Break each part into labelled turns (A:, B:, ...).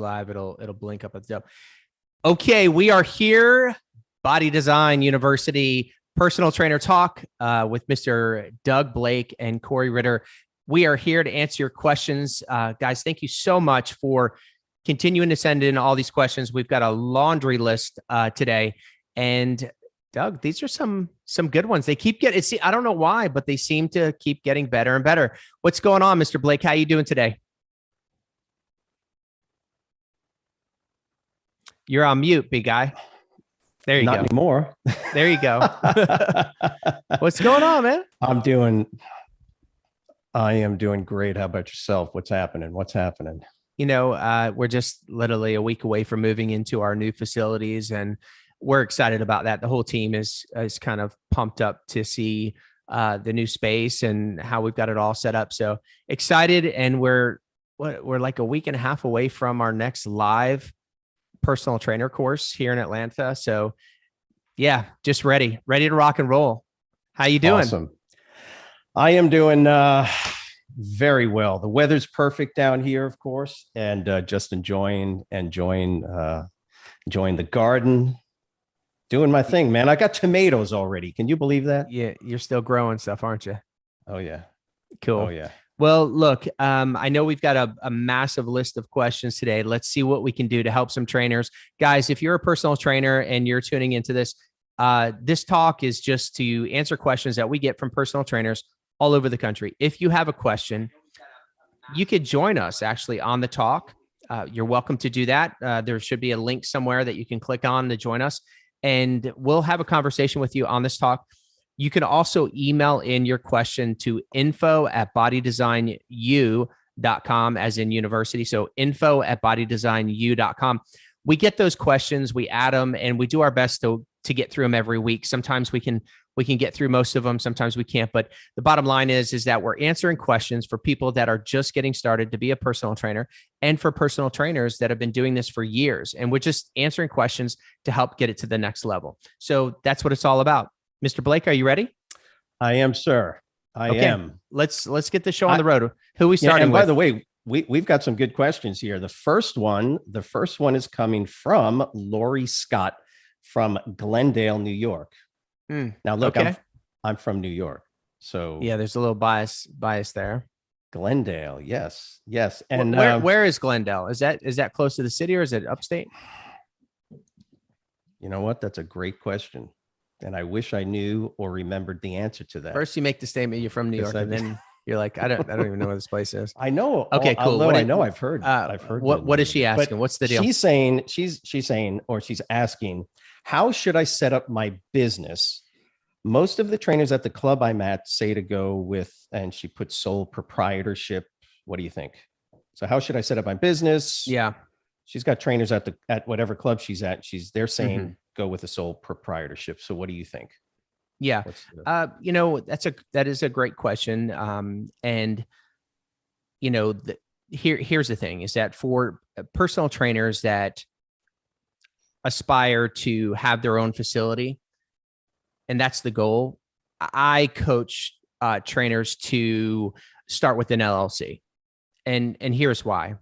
A: live, it'll blink up at the top. Okay, we are here, Body Design University Personal Trainer Talk with Mr. Doug Blake and Corey Ritter. We are here to answer your questions. Guys, thank you so much for continuing to send in all these questions. We've got a laundry list today. And Doug, these are some good ones. They keep getting, I don't know why, but they seem to keep getting better and better. What's going on, Mr. Blake? How you doing today? You're on mute, big guy. There you go.
B: Not anymore.
A: There you go. What's going on, man?
B: I am doing great. How about yourself? What's happening?
A: You know, we're just literally a week away from moving into our new facilities, and we're excited about that. The whole team is kind of pumped up to see the new space and how we've got it all set up. So excited. And we're like a week and a half away from our next live personal trainer course here in Atlanta. So yeah, just ready to rock and roll. How you doing?
B: Awesome. I am doing very well. The weather's perfect down here, of course, and just enjoying the garden, doing my thing, man. I got tomatoes already. Can you believe that?
A: Yeah, you're still growing stuff, aren't you?
B: Oh yeah.
A: Cool.
B: Oh yeah.
A: Well, look, I know we've got a massive list of questions today. Let's see what we can do to help some trainers. Guys, if you're a personal trainer and you're tuning into this, this talk is just to answer questions that we get from personal trainers all over the country. If you have a question, you could join us actually on the talk. You're welcome to do that. There should be a link somewhere that you can click on to join us, and we'll have a conversation with you on this talk. You can also email in your question to info@bodydesignu.com, as in university. So info@bodydesignu.com. We get those questions, we add them, and we do our best to get through them every week. Sometimes we can get through most of them. Sometimes we can't. But the bottom line is that we're answering questions for people that are just getting started to be a personal trainer, and for personal trainers that have been doing this for years. And we're just answering questions to help get it to the next level. So that's what it's all about. Mr. Blake, are you ready?
B: I am, sir. I am.
A: Let's get the show on the road. Who are we starting with?
B: By the way, we've got some good questions here. The first one is coming from Lori Scott from Glendale, New York. Now, look, okay. I'm from New York, so
A: yeah, there's a little bias there.
B: Glendale, yes. And
A: where is Glendale? Is that close to the city, or is it upstate?
B: You know what? That's a great question, and I wish I knew or remembered the answer to that.
A: First, you make the statement you're from New York, and then you're like, I don't even know where this place is.
B: I know.
A: Okay, cool.
B: I know. I've heard.
A: What is she asking? What's the deal?
B: She's asking, how should I set up my business? Most of the trainers at the club I'm at say to go with, and she put sole proprietorship. What do you think? So how should I set up my business?
A: Yeah. She's
B: got trainers at whatever club she's at. They're saying go with a sole proprietorship. So what do you think?
A: Yeah. That is a great question. And here's the thing is that for personal trainers that aspire to have their own facility, and that's the goal, I coach trainers to start with an LLC. And here's why.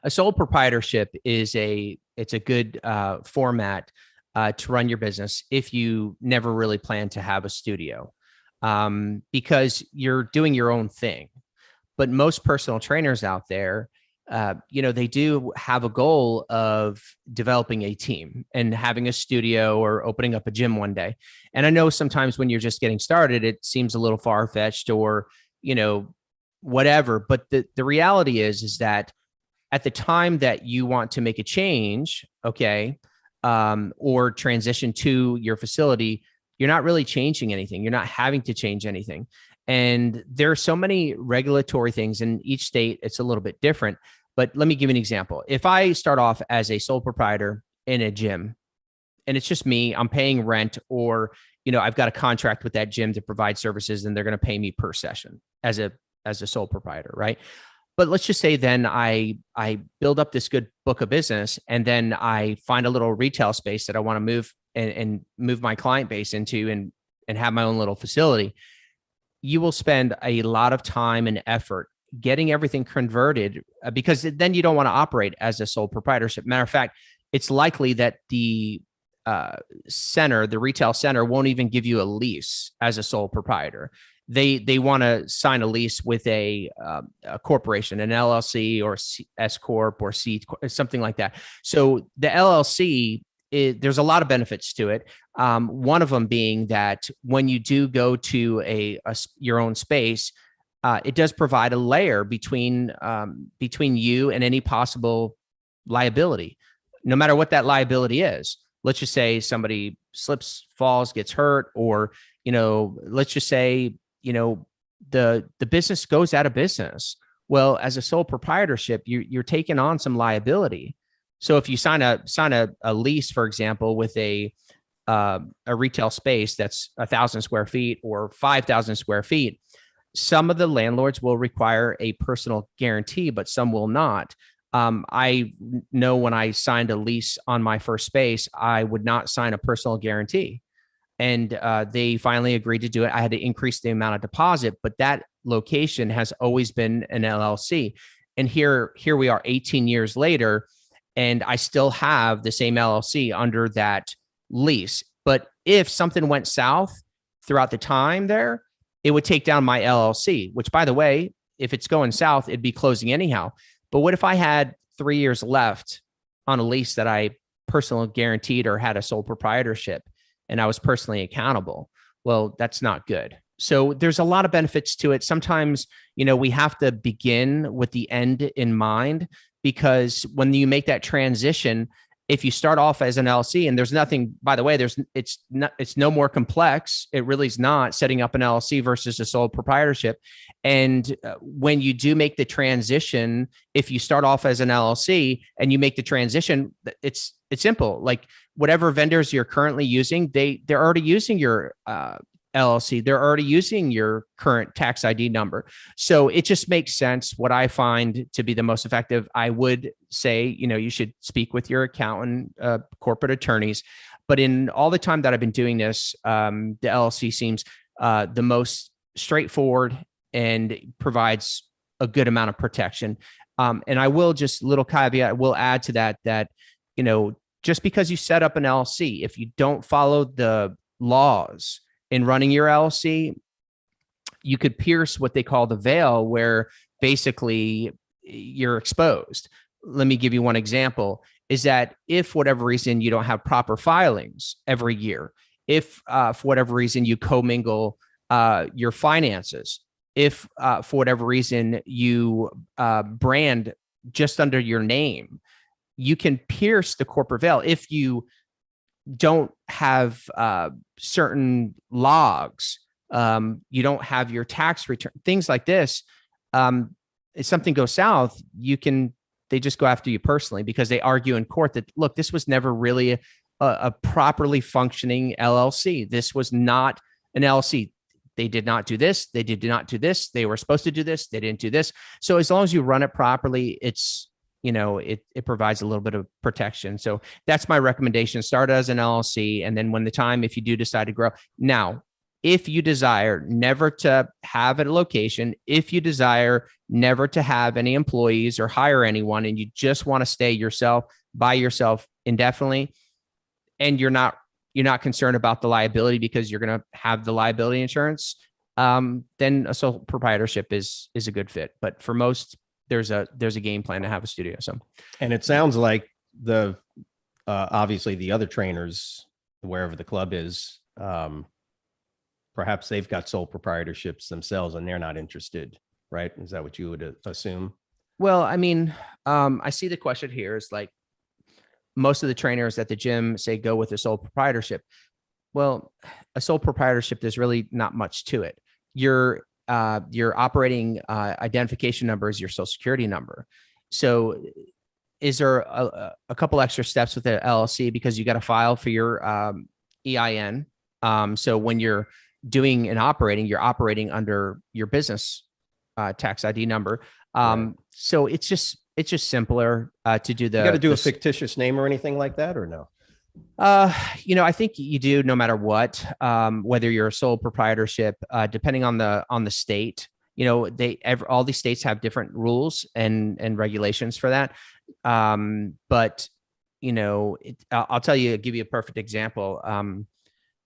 A: A sole proprietorship is a good format to run your business if you never really plan to have a studio, because you're doing your own thing. But most personal trainers out there, they do have a goal of developing a team and having a studio or opening up a gym one day. And I know sometimes when you're just getting started, it seems a little far-fetched or, whatever. But the reality is that at the time that you want to make a change, or transition to your facility, you're not really changing anything. You're not having to change anything. And there are so many regulatory things in each state. It's a little bit different, but let me give you an example. If I start off as a sole proprietor in a gym and it's just me, I'm paying rent, or, I've got a contract with that gym to provide services and they're going to pay me per session as a sole proprietor. Right. But let's just say then I build up this good book of business, and then I find a little retail space that I want to move and move my client base into and have my own little facility. You will spend a lot of time and effort getting everything converted, because then you don't want to operate as a sole proprietorship. Matter of fact, it's likely that the retail center won't even give you a lease as a sole proprietor. They want to sign a lease with a corporation, an LLC or S corp or C, something like that. So the LLC, there's a lot of benefits to it. One of them being that when you do go to your own space, it does provide a layer between you and any possible liability, no matter what that liability is. Let's just say somebody slips, falls, gets hurt, or let's just say the business goes out of business. Well, as a sole proprietorship, you're taking on some liability. So if you sign a lease, for example, with a retail space that's 1,000 square feet or 5,000 square feet, some of the landlords will require a personal guarantee, but some will not. I know when I signed a lease on my first space, I would not sign a personal guarantee. And they finally agreed to do it. I had to increase the amount of deposit, but that location has always been an LLC. And here we are 18 years later, and I still have the same LLC under that lease. But if something went south throughout the time there, it would take down my LLC, which, by the way, if it's going south, it'd be closing anyhow. But what if I had 3 years left on a lease that I personally guaranteed or had a sole proprietorship, and I was personally accountable? Well, that's not good. So there's a lot of benefits to it. Sometimes, we have to begin with the end in mind, because when you make that transition, if you start off as an LLC, and there's nothing, by the way, it's no more complex. It really is not, setting up an LLC versus a sole proprietorship. And when you do make the transition, if you start off as an LLC and you make the transition, it's simple. Like whatever vendors you're currently using, they're already using your LLC. They're already using your current tax ID number. So it just makes sense. What I find to be the most effective, I would say, you should speak with your accountant, corporate attorneys. But in all the time that I've been doing this, the LLC seems the most straightforward and provides a good amount of protection. And I will just, little caveat, I will add to that, just because you set up an LLC, if you don't follow the laws in running your LLC, you could pierce what they call the veil, where basically you're exposed. Let me give you one example, is that if for whatever reason you don't have proper filings every year, if for whatever reason you commingle your finances, if for whatever reason you brand just under your name, you can pierce the corporate veil. If you don't have certain logs, you don't have your tax return, things like this. If something goes south, they just go after you personally, because they argue in court that, look, this was never really a properly functioning LLC. This was not an LLC. They did not do this. They did not do this. They were supposed to do this. They didn't do this. So as long as you run it properly, it provides a little bit of protection. So that's my recommendation. Start as an LLC. And then if you do decide to grow. Now, if you desire never to have a location, if you desire never to have any employees or hire anyone, and you just want to stay by yourself indefinitely, and you're not concerned about the liability because you're going to have the liability insurance, then a sole proprietorship is a good fit. But for most, there's a game plan to have a studio. So,
B: and it sounds like obviously the other trainers, wherever the club is, perhaps they've got sole proprietorships themselves and they're not interested, right? Is that what you would assume?
A: Well, I mean, I see the question here is like, most of the trainers at the gym say go with a sole proprietorship. Well, a sole proprietorship, there's really not much to it. Your operating identification number is your social security number. So is there a couple extra steps with the LLC, because you got to file for your EIN. So when you're doing and operating, you're operating under your business tax ID number. Right. So it's just simpler to do. You
B: got to do a fictitious name or anything like that, or no?
A: I think you do, no matter what, whether you're a sole proprietorship, depending on the state. all these states have different rules and regulations for that. But I'll tell you, give you a perfect example.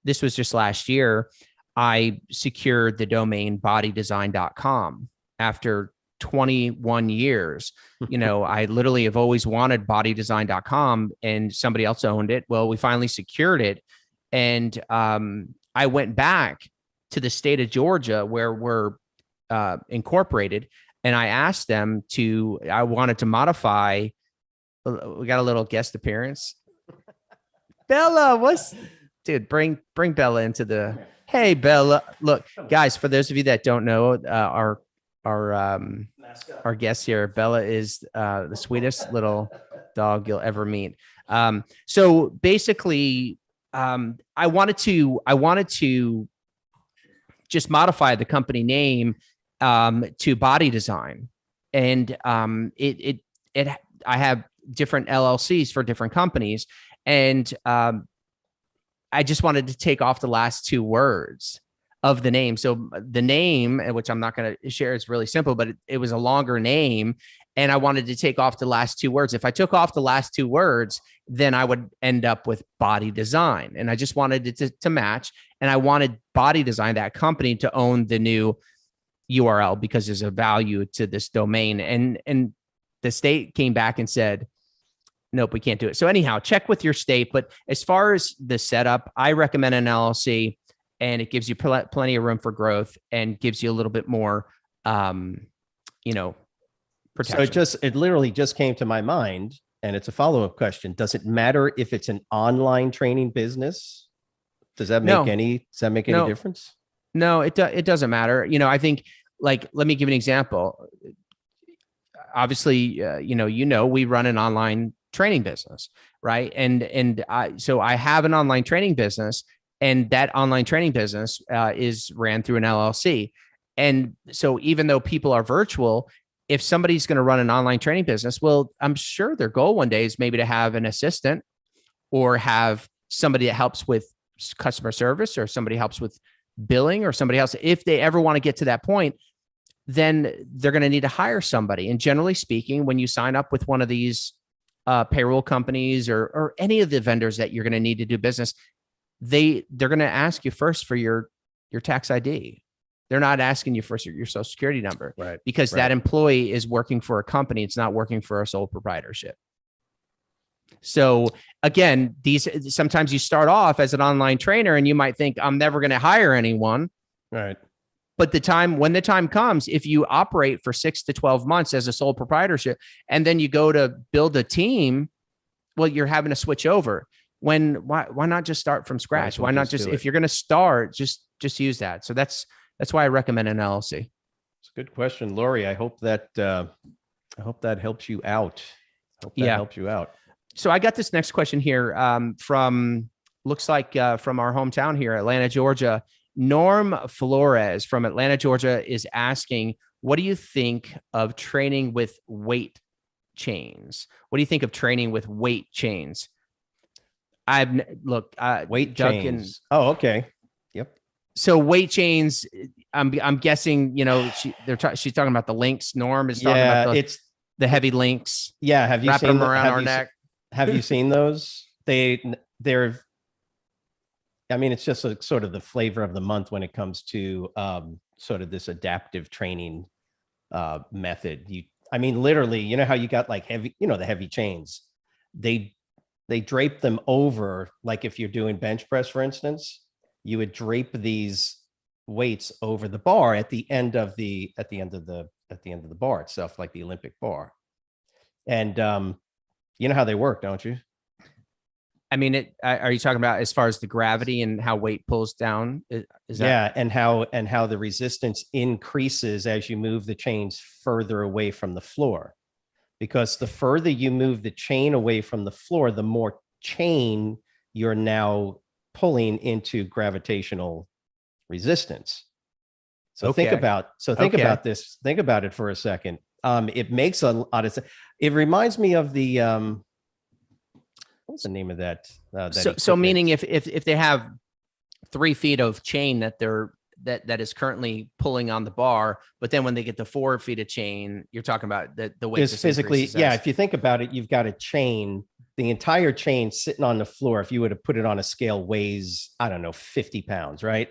A: This was just last year. I secured the domain bodydesign.com after 21 years. I literally have always wanted bodydesign.com, and somebody else owned it. Well, we finally secured it. And I went back to the state of Georgia where we're incorporated. And I asked them I wanted to modify. We got a little guest appearance. Bella, dude, bring Bella into the, hey, Bella. Look, guys, for those of you that don't know, our guest here, Bella, is the sweetest little dog you'll ever meet. So basically, I wanted to just modify the company name to Body Design, and I have different LLCs for different companies, and I just wanted to take off the last two words of the name. So the name, which I'm not going to share, is really simple, but it was a longer name, and I wanted to take off the last two words. If I took off the last two words, then I would end up with Body Design, and I just wanted it to match. And I wanted Body Design, that company, to own the new URL because there's a value to this domain. And the state came back and said, nope, we can't do it. So anyhow, check with your state. But as far as the setup, I recommend an LLC, and it gives you plenty of room for growth and gives you a little bit more, protection.
B: So it literally just came to my mind, and it's a follow-up question. Does it matter if it's an online training business? Does that make any difference?
A: No, it doesn't matter. I think, like, let me give an example. Obviously, we run an online training business, right? And I have an online training business, and that online training business is ran through an LLC. And so even though people are virtual, if somebody's going to run an online training business, well, I'm sure their goal one day is maybe to have an assistant or have somebody that helps with customer service, or somebody helps with billing, or somebody else. If they ever want to get to that point, then they're going to need to hire somebody. And generally speaking, when you sign up with one of these payroll companies or any of the vendors that you're going to need to do business, they're going to ask you first for your tax ID. They're not asking you for your social security number,
B: right?
A: Because that employee is working for a company. It's not working for a sole proprietorship. So again, sometimes you start off as an online trainer and you might think, I'm never going to hire anyone.
B: Right.
A: But when the time comes, if you operate for 6 to 12 months as a sole proprietorship, and then you go to build a team, well, you're having to switch over. Why not just start from scratch? Why not just, if you're going to start, just use that. So that's why I recommend an LLC.
B: It's a good question, Lori. I hope that helps you out. Helps you out.
A: So I got this next question here from our hometown here, Atlanta, Georgia. Norm Flores from Atlanta, Georgia is asking, what do you think of training with weight chains? What do you think of training with weight chains?
B: Weight chains. Oh, okay. Yep.
A: So weight chains, I'm guessing, she's talking about the links. Norm is talking about the heavy links.
B: Yeah. Have you
A: wrapping
B: seen
A: them around our neck?
B: Have you seen those? They're, I mean, it's just sort of the flavor of the month when it comes to sort of this adaptive training method. Literally, how you got like heavy, the heavy chains, they drape them over, like if you're doing bench press, for instance, you would drape these weights over the bar at the end of the bar itself, like the Olympic bar. And you know how they work, don't you?
A: I mean, are you talking about as far as the gravity and how weight pulls down? Is that?
B: Yeah, and how the resistance increases as you move the chains further away from the floor. Because the further you move the chain away from the floor, the more chain you're now pulling into gravitational resistance. So think about this. Think about it for a second. It makes a lot of sense. It reminds me of the what's the name of that?
A: So meaning if they have 3 feet of chain that they're that is currently pulling on the bar. But then when they get to 4 feet of chain, you're talking about the weight
B: is physically, if you think about it, you've got a chain, the entire chain sitting on the floor. If you were to put it on a scale, weighs, I don't know, 50 pounds, right?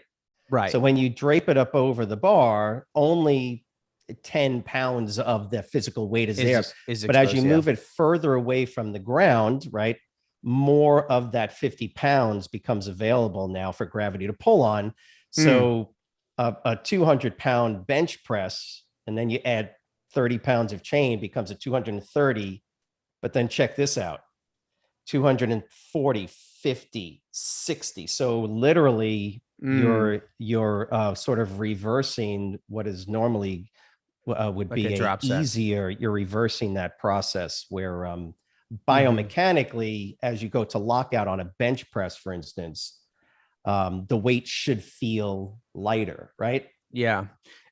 A: Right.
B: So when you drape it up over the bar, only 10 pounds of the physical weight is there. But as you move it further away from the ground, right, more of that 50 pounds becomes available now for gravity to pull on. So a 200-pound bench press, and then you add 30 pounds of chain, becomes a 230. But then check this out, 240, 50, 60. So literally you're sort of reversing what is normally would
A: Like
B: be
A: a
B: easier. You're reversing that process where biomechanically, as you go to lockout on a bench press, for instance, the weight should feel lighter, right?
A: Yeah.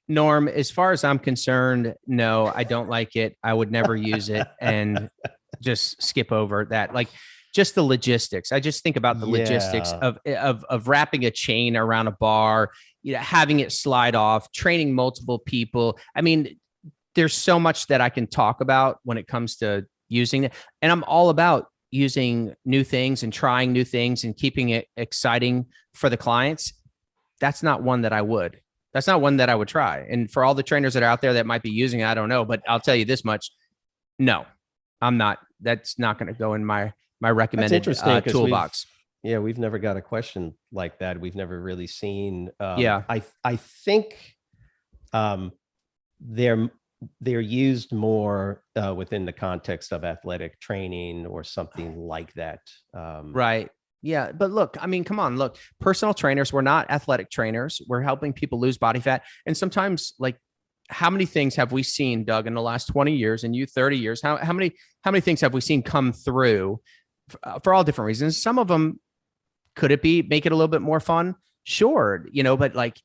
A: Norm, as far as I'm concerned, no, I don't like it. I would never use it, and just skip over that. Like, just the logistics. I just think about the logistics of wrapping a chain around a bar, having it slide off, training multiple people. I mean, there's so much that I can talk about when it comes to using it. And I'm all about using new things and trying new things and keeping it exciting for the clients. That's not one that I would. That's not one that I would try. And for all the trainers that are out there that might be using it, I don't know, but I'll tell you this much. No, I'm not. That's not going to go in my recommended toolbox.
B: We've never got a question like that. We've never really seen.
A: I
B: think they're used more within the context of athletic training or something like that.
A: Right. Yeah. But look, I mean, come on, look, personal trainers, we're not athletic trainers. We're helping people lose body fat. And sometimes, like, how many things have we seen, Doug, in the last 20 years and you 30 years? How many things have we seen come through for all different reasons? Some of them, could it be make it a little bit more fun? Sure. But like,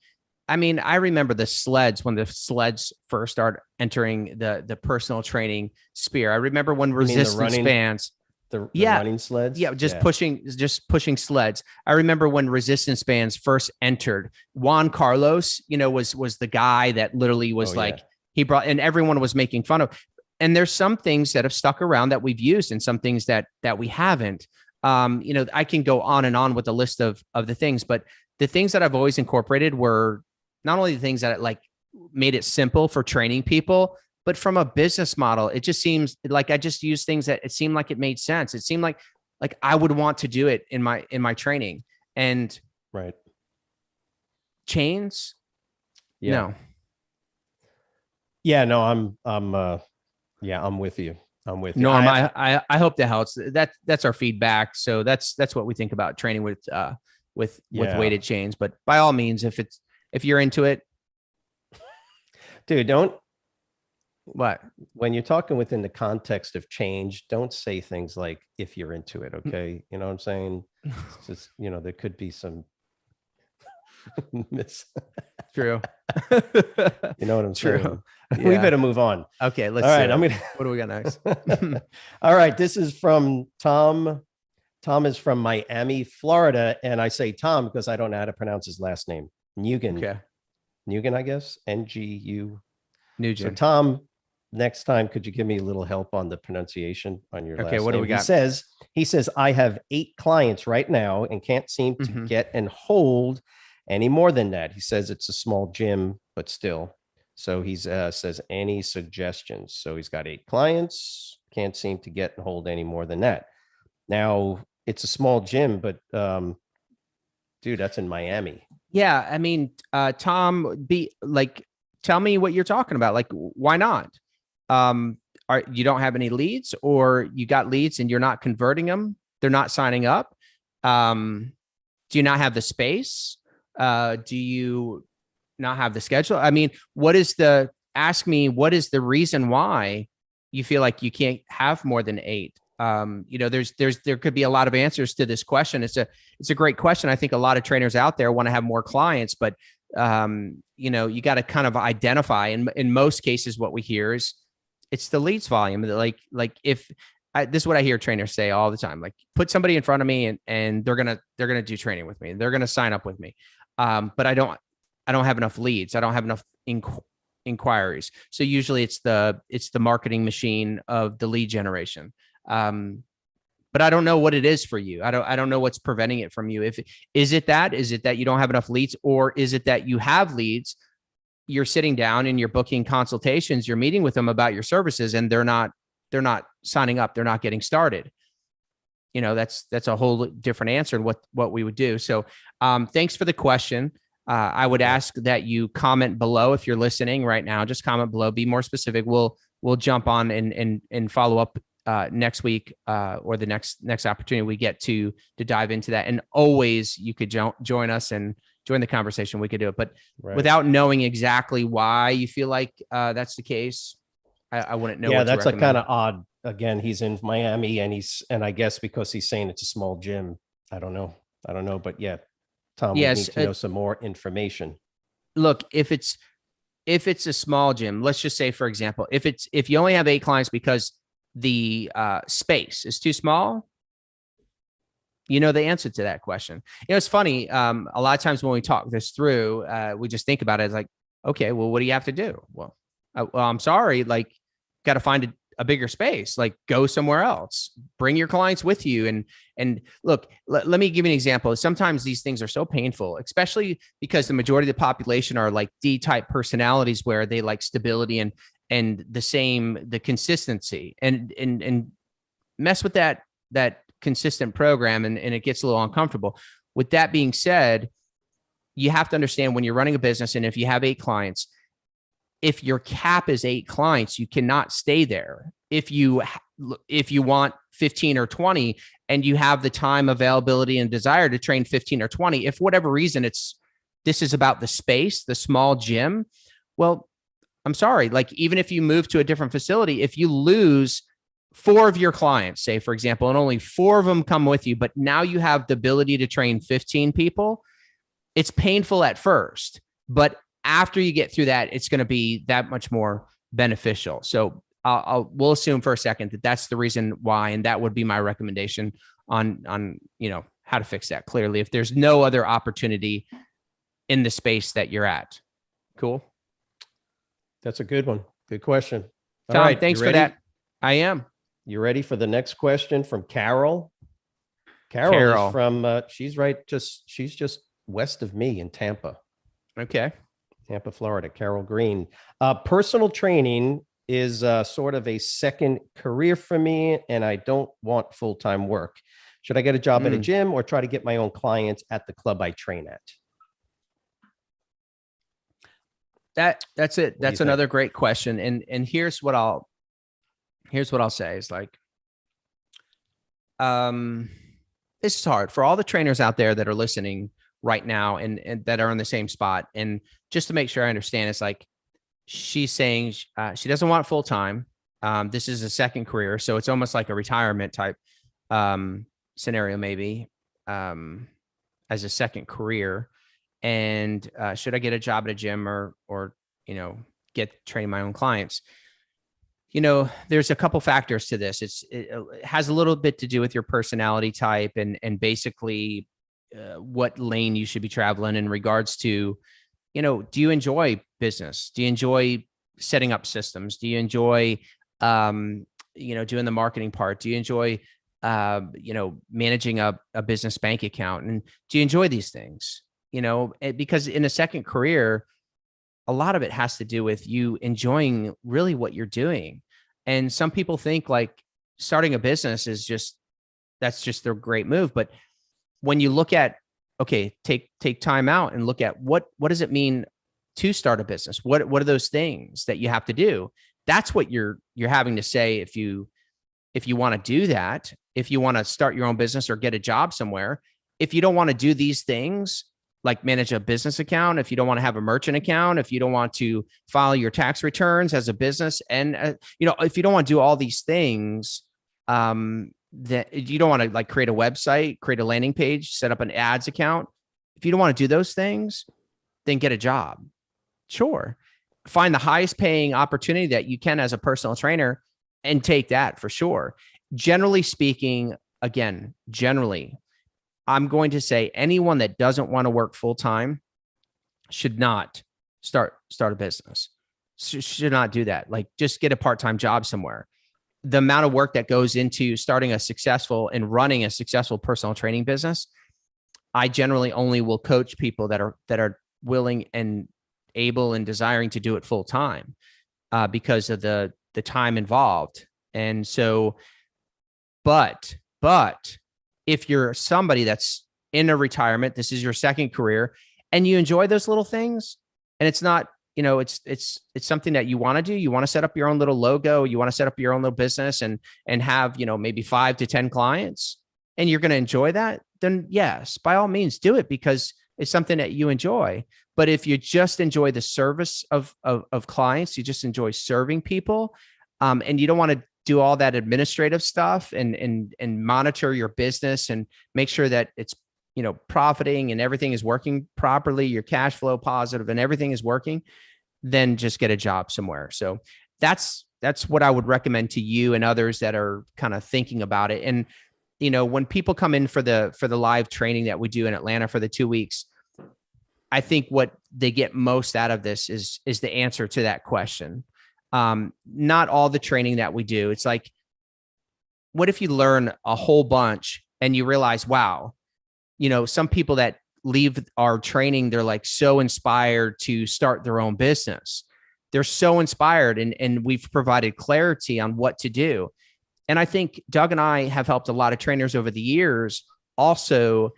A: I mean, I remember the sleds when the sleds first started entering the personal training sphere. I remember when resistance bands,
B: the running sleds.
A: Yeah. Pushing sleds. I remember when resistance bands first entered. Juan Carlos, was the guy that literally was he brought, and everyone was making fun of. And there's some things that have stuck around that we've used and some things that we haven't. I can go on and on with the list of the things, but the things that I've always incorporated were not only the things that like made it simple for training people, but from a business model, it just seems like I just used things that it seemed like it made sense. It seemed like I would want to do it in my training. And
B: right.
A: Chains.
B: Yeah.
A: No.
B: Yeah, no, I'm with you.
A: Norm, I hope that helps. That's our feedback. So that's what we think about training with weighted chains. But by all means, if you're into it,
B: dude,
A: what?
B: When you're talking within the context of change, don't say things like if you're into it. Okay. You know what I'm saying? It's just, there could be some
A: True.
B: You know what I'm saying? Yeah. We better move on.
A: Okay. Let's
B: all right.
A: What do we got next?
B: All right. This is from Tom. Tom is from Miami, Florida. And I say Tom because I don't know how to pronounce his last name. Nguyen. Okay. Nguyen, I guess. N-G-U.
A: Nguyen.
B: So Tom, next time, could you give me a little help on the pronunciation on your last name?
A: What do we got?
B: He says, I have 8 clients right now and can't seem to get and hold any more than that. He says it's a small gym, but still. So he says, any suggestions? So he's got 8 clients, can't seem to get and hold any more than that. Now, it's a small gym, but dude, that's in Miami.
A: Yeah. I mean, Tom, tell me what you're talking about. Like, why not? You don't have any leads, or you got leads and you're not converting them? They're not signing up. Do you not have the space? Do you not have the schedule? I mean, ask me, what is the reason why you feel like you can't have more than 8? There could be a lot of answers to this question. It's a great question. I think a lot of trainers out there want to have more clients, but you got to kind of identify. And in most cases, what we hear is it's the leads volume. Like this is what I hear trainers say all the time. Like, put somebody in front of me and they're going to do training with me. They're going to sign up with me. But I I don't have enough leads. I don't have enough inquiries. So usually it's the marketing machine of the lead generation. But I don't know what it is for you. I don't know what's preventing it from you. Is it that you don't have enough leads, or is it that you have leads? You're sitting down and you're booking consultations, you're meeting with them about your services, and they're not signing up. They're not getting started. That's a whole different answer to what we would do. So thanks for the question. I would ask that you comment below if you're listening right now. Just comment below. Be more specific. We'll jump on and follow up next week or the next opportunity we get to dive into that. And always you could join us and join the conversation. We could do it, but without knowing exactly why you feel like that's the case, I wouldn't know.
B: Yeah, that's a kind of odd. Again, he's in Miami, and I guess because he's saying it's a small gym. I don't know, but yeah. Tom, we need to know some more information.
A: Look, if it's a small gym, let's just say, for example, if you only have 8 clients because the space is too small, the answer to that question. It's funny. A lot of times when we talk this through, we just think about it as like, okay, well, what do you have to do? Well, I'm sorry, like, got to find a bigger space, like go somewhere else, bring your clients with you. And look, let me give you an example. Sometimes these things are so painful, especially because the majority of the population are like D-type personalities where they like stability and the consistency and mess with that consistent program. And it gets a little uncomfortable. With that being said, you have to understand when you're running a business, and if you have 8 clients, if your cap is 8 clients, you cannot stay there. If you want 15 or 20 and you have the time, availability, and desire to train 15 or 20, if for whatever reason this is about the space, the small gym, well, I'm sorry. Like, even if you move to a different facility, if you lose 4 of your clients, say, for example, and only 4 of them come with you, but now you have the ability to train 15 people, it's painful at first, but after you get through that, it's going to be that much more beneficial. So we'll assume for a second that that's the reason why, and that would be my recommendation on how to fix that. Clearly, if there's no other opportunity in the space that you're at. Cool.
B: That's a good one. Good question.
A: Tom, all right, thanks for that. I am.
B: You ready for the next question from Carol? Carol is from she's just west of me in Tampa.
A: Okay.
B: Tampa, Florida. Carol Green. Personal training is sort of a second career for me, and I don't want full-time work. Should I get a job at a gym or try to get my own clients at the club I train at?
A: That's it. That's another great question. And here's what I'll say is like, this is hard for all the trainers out there that are listening right now and that are in the same spot. And just to make sure I understand, it's like, she's saying she doesn't want full-time. This is a second career. So it's almost like a retirement type scenario, maybe as a second career. And should I get a job at a gym or get training my own clients? There's a couple factors to this. It has a little bit to do with your personality type and basically what lane you should be traveling in regards to, do you enjoy business? Do you enjoy setting up systems? Do you enjoy, doing the marketing part? Do you enjoy, managing a business bank account? And do you enjoy these things? Because in a second career, a lot of it has to do with you enjoying really what you're doing. And some people think like starting a business that's just their great move. But when you look at, okay, take time out and look at what does it mean to start a business? What are those things that you have to do? That's what you're having to say if you want to do that, if you want to start your own business or get a job somewhere. If you don't want to do these things, like manage a business account, if you don't want to have a merchant account, if you don't want to file your tax returns as a business, and if you don't want to do all these things, that you don't want to like create a website, create a landing page, set up an ads account. If you don't want to do those things, then get a job. Sure. Find the highest paying opportunity that you can as a personal trainer and take that for sure. Generally speaking, I'm going to say anyone that doesn't want to work full time should not start a business. Should not do that. Like, just get a part-time job somewhere. The amount of work that goes into starting a successful and running a successful personal training business, I generally only will coach people that are willing and able and desiring to do it full time, because of the time involved. And so, but if you're somebody that's in a retirement, this is your second career, and you enjoy those little things, and it's not, it's something that you want to do. You want to set up your own little logo. You want to set up your own little business and have, maybe 5 to 10 clients, and you're going to enjoy that. Then yes, by all means do it, because it's something that you enjoy. But if you just enjoy the service of clients, you just enjoy serving people, and you don't want to do all that administrative stuff and monitor your business and make sure that it's, profiting and everything is working properly, your cash flow positive and everything is working, then just get a job somewhere. So that's what I would recommend to you and others that are kind of thinking about it. And, when people come in for the live training that we do in Atlanta for the 2 weeks, I think what they get most out of this is the answer to that question. Not all the training that we do. It's like, what if you learn a whole bunch and you realize, wow, some people that leave our training, they're like so inspired to start their own business. They're so inspired, and we've provided clarity on what to do. And I think Doug and I have helped a lot of trainers over the years also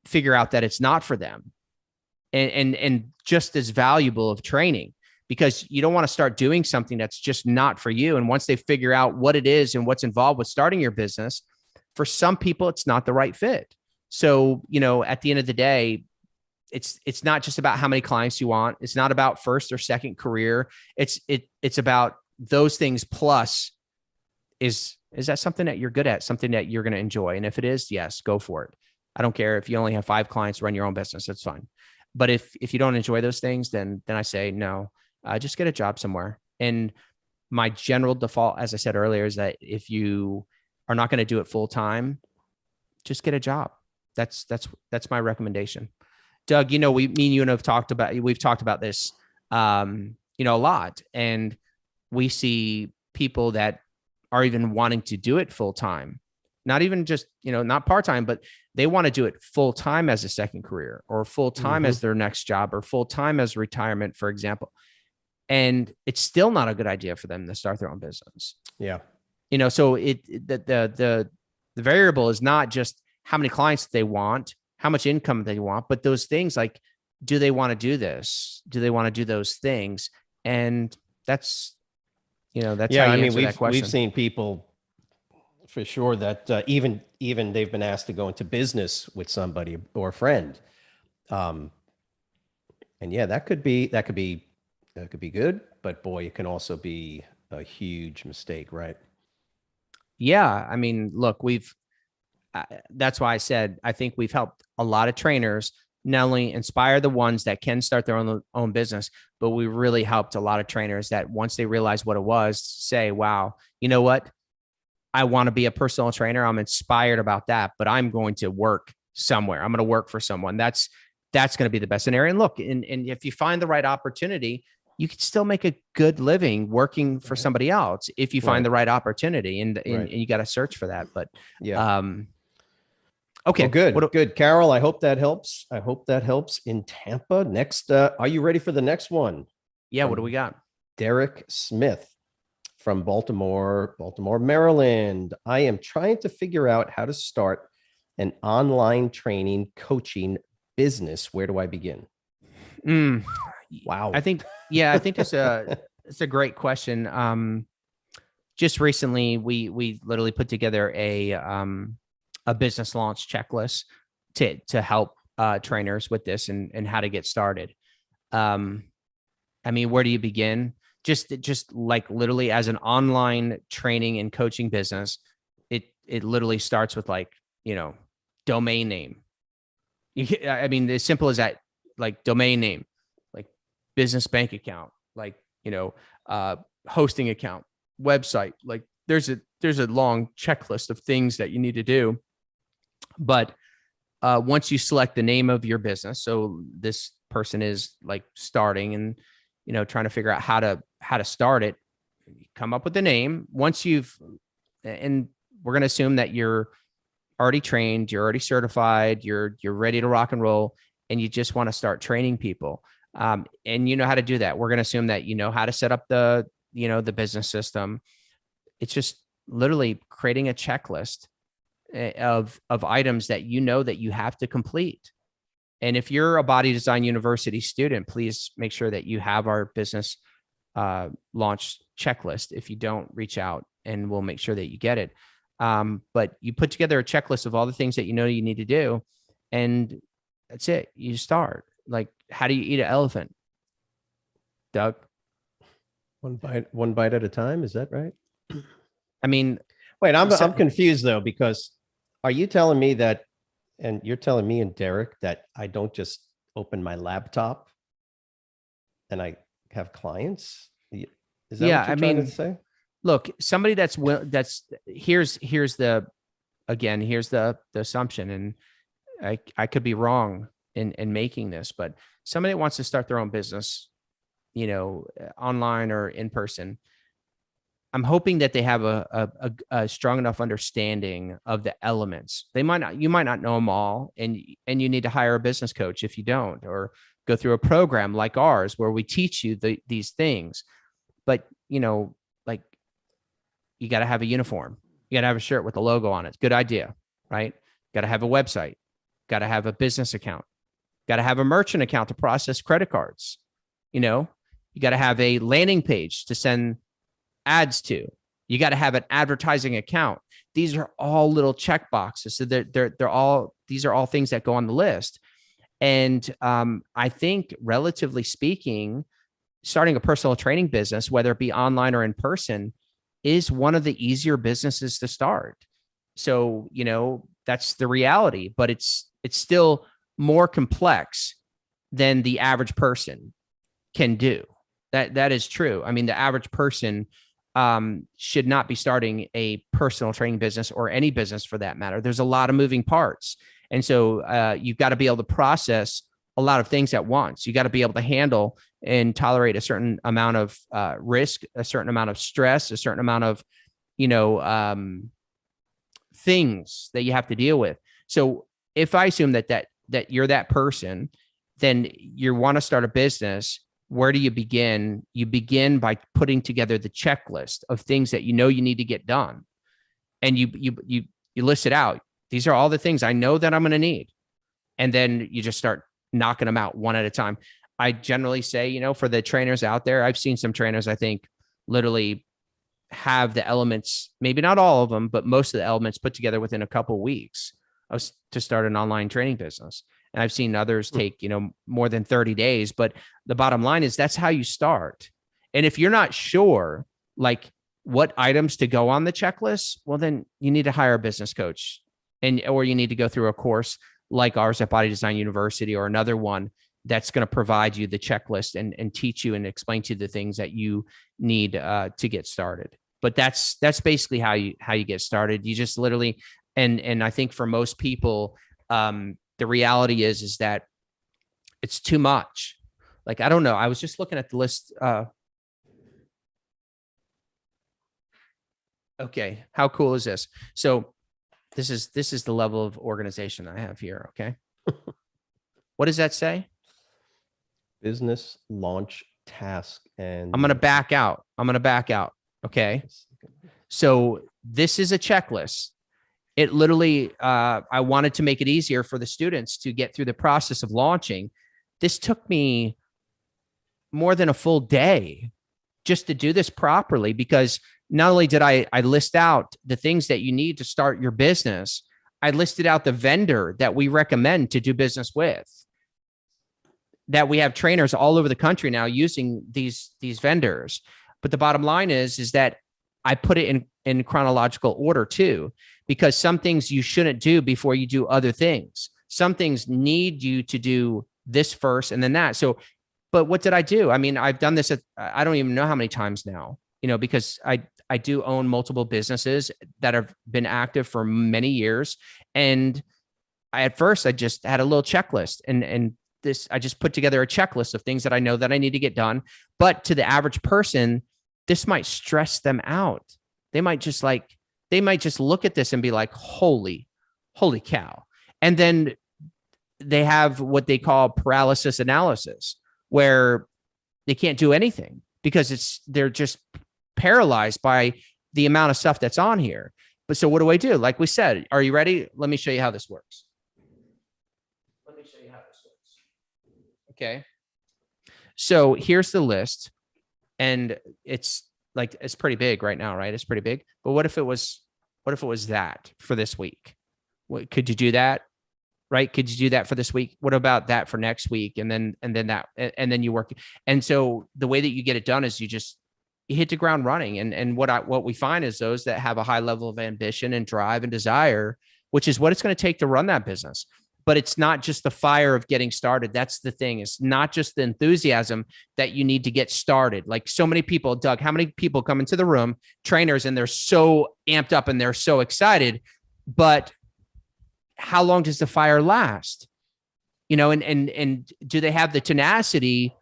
A: figure out that it's not for them, and just as valuable of training, because you don't want to start doing something that's just not for you. And once they figure out what it is and what's involved with starting your business, for some people, it's not the right fit. So, at the end of the day, it's not just about how many clients you want. It's not about first or second career. It's about those things. Plus, is that something that you're good at, something that you're going to enjoy? And if it is, yes, go for it. I don't care if you only have 5 clients, run your own business. That's fine. But if you don't enjoy those things, then I say, no, just get a job somewhere. And my general default, as I said earlier, is that if you are not going to do it full time, just get a job. That's my recommendation. Doug, me and you have talked about this, a lot, and we see people that are even wanting to do it full time, not even just, not part time, but they want to do it full time as a second career, or full time as their next job, or full time as retirement, for example. And it's still not a good idea for them to start their own business.
B: Yeah.
A: So the variable is not just how many clients they want, how much income they want, but those things like, do they want to do this? Do they want to do those things? And that's how you answer that question.
B: We've seen people for sure that even they've been asked to go into business with somebody or a friend. And yeah, that could be good, but boy, it can also be a huge mistake, right?
A: Yeah. I mean, look, that's why I said, I think we've helped a lot of trainers not only inspire the ones that can start their own business, but we really helped a lot of trainers that once they realized what it was, say, wow, you know what? I want to be a personal trainer. I'm inspired about that, but I'm going to work somewhere. I'm going to work for someone. That's going to be the best scenario. And look, and if you find the right opportunity, you can still make a good living working for somebody else if you find the right opportunity, and you got to search for that. But
B: yeah.
A: Okay.
B: Well, good. Carol, I hope that helps. In Tampa. Next, are you ready for the next one?
A: Yeah. What do we got?
B: Derek Smith from Baltimore, Maryland. I am trying to figure out how to start an online training coaching business. Where do I begin? Wow.
A: I think it's a great question. Just recently we literally put together a business launch checklist to help trainers with this and how to get started. I mean, where do you begin? Just like literally as an online training and coaching business, it literally starts with domain name. I mean, as simple as that, like domain name, like business bank account, like, hosting account, website. Like there's a long checklist of things that you need to do. But once you select the name of your business, so this person is like starting and, trying to figure out how to start it, come up with the name. And we're going to assume that you're already trained, you're already certified, you're ready to rock and roll, and you just want to start training people. And you know how to do that. We're going to assume that you know how to set up the business system. It's just literally creating a checklist of items that that you have to complete. And if you're a Body Design University student, please make sure that you have our business launch checklist. If you don't, reach out and we'll make sure that you get it. But you put together a checklist of all the things that you need to do, and that's it. You start. Like, how do you eat an elephant, Doug?
B: One bite at a time. Is that right?
A: I mean,
B: wait, I'm confused though, because are you telling me that, and you're telling me and Derek that I don't just open my laptop and I have clients? Is that what you're trying to say?
A: Look, somebody here's the assumption, and I could be wrong in making this, but somebody that wants to start their own business, online or in person, I'm hoping that they have a strong enough understanding of the elements. You might not know them all, and you need to hire a business coach if you don't, or go through a program like ours where we teach you these things. But like, you got to have a uniform. You got to have a shirt with a logo on it. Good idea, right? Got to have a website. Got to have a business account. Got to have a merchant account to process credit cards. You got to have a landing page to send ads to. You got to have an advertising account. These are all little check boxes. So these are all things that go on the list. And I think, relatively speaking, starting a personal training business, whether it be online or in person, is one of the easier businesses to start. So, that's the reality, but it's still more complex than the average person can do. That is true. I mean, the average person should not be starting a personal training business, or any business for that matter. There's a lot of moving parts. And so you've got to be able to process a lot of things at once. You got to be able to handle and tolerate a certain amount of risk, a certain amount of stress, a certain amount of, things that you have to deal with. So if I assume that you're that person, then you want to start a business. Where do you begin? You begin by putting together the checklist of things that you need to get done. And you list it out. These are all the things I know that I'm going to need. And then you just start knocking them out one at a time. I generally say, for the trainers out there, I've seen some trainers, I think, literally have the elements, maybe not all of them, but most of the elements put together within a couple of weeks to start an online training business. And I've seen others take, more than 30 days. But the bottom line is that's how you start. And if you're not sure, like, what items to go on the checklist, well, then you need to hire a business coach, or you need to go through a course like ours at Body Design University, or another one that's going to provide you the checklist and teach you and explain to you the things that you need to get started. But that's basically how you get started. You just literally, and I think for most people, the reality is that it's too much. Like, I don't know. I was just looking at the list. Okay. How cool is this? So this is the level of organization I have here. Okay. What does that say?
B: Business launch task. And
A: I'm going to back out. Okay. So this is a checklist. It literally, I wanted to make it easier for the students to get through the process of launching. This took me more than a full day just to do this properly, because not only did I list out the things that you need to start your business, I listed out the vendor that we recommend to do business with, that we have trainers all over the country now using these vendors. But the bottom line is that I put it in chronological order too, because some things you shouldn't do before you do other things. Some things need you to do this first and then that. So, but what did I do? I mean, I've done this I don't even know how many times now, because I do own multiple businesses that have been active for many years. And at first I just had a little checklist, and I just put together a checklist of things that I know that I need to get done. But to the average person, this might stress them out. They might just look at this and be like, holy cow. And then they have what they call paralysis analysis, where they can't do anything because they're just paralyzed by the amount of stuff that's on here. But so what do I do? Like we said, are you ready? Let me show you how this works. Okay. So here's the list, and it's pretty big right now, right? It's pretty big. But what if it was that for this week? Could you do that? Right? Could you do that for this week? What about that for next week? And then you work. And so the way that you get it done is you hit the ground running. And what we find is those that have a high level of ambition and drive and desire, which is what it's going to take to run that business. But it's not just the fire of getting started. That's the thing. It's not just the enthusiasm that you need to get started. Like so many people, Doug, how many people come into the room, trainers, and they're so amped up and they're so excited, but how long does the fire last? And do they have the tenacity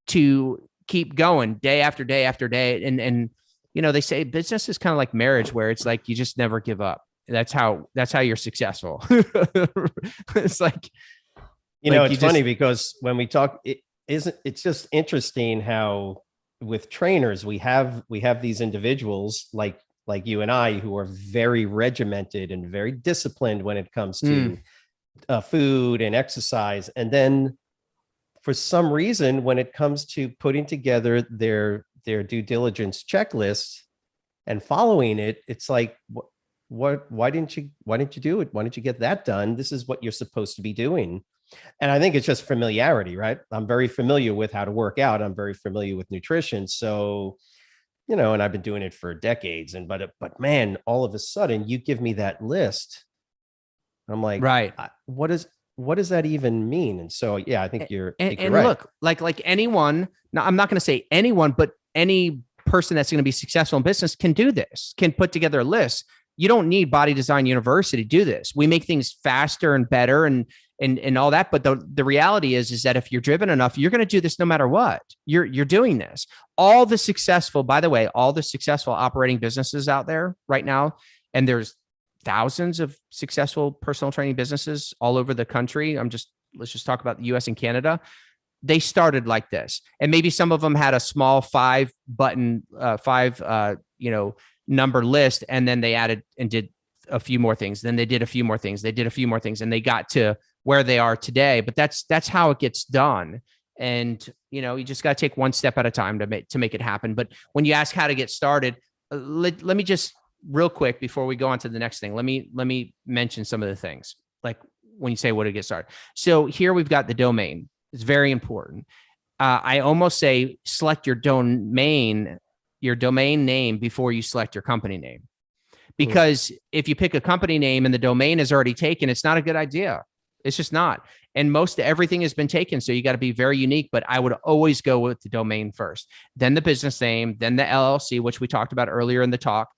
A: to keep going day after day after day? And they say business is kind of like marriage, where it's like you just never give up. That's how you're successful. It's like,
B: it's funny because when we talk, it's just interesting how with trainers, we have these individuals like you and I, who are very regimented and very disciplined when it comes to food and exercise. And then for some reason, when it comes to putting together their due diligence checklist and following it, it's like, why didn't you do it? Why didn't you get that done? This is what you're supposed to be doing. And I think it's just familiarity, right? I'm very familiar with how to work out. I'm very familiar with nutrition. So, and I've been doing it for decades. But man, all of a sudden you give me that list. I'm like,
A: right.
B: What does that even mean? And so, yeah, I think you're right.
A: Look, like anyone, now I'm not going to say anyone, but any person that's going to be successful in business can do this, can put together a list. You don't need Body Design University to do this. We make things faster and better and all that. But the reality is that if you're driven enough, you're going to do this no matter what. You're doing this. All the successful operating businesses out there right now, and there's thousands of successful personal training businesses all over the country. Let's just talk about the US and Canada. They started like this. And maybe some of them had a small 5 number list, and then they added and did a few more things. Then they did a few more things. They did a few more things, and they got to where they are today. But that's how it gets done. And you just got to take one step at a time to make it happen. But when you ask how to get started, let me just real quick before we go on to the next thing. Let me mention some of the things, like when you say what to get started. So here we've got the domain. It's very important. I almost say select your domain name before you select your company name. Because if you pick a company name and the domain is already taken, it's not a good idea. It's just not. And most of everything has been taken. So you got to be very unique, but I would always go with the domain first, then the business name, then the LLC, which we talked about earlier in the talk.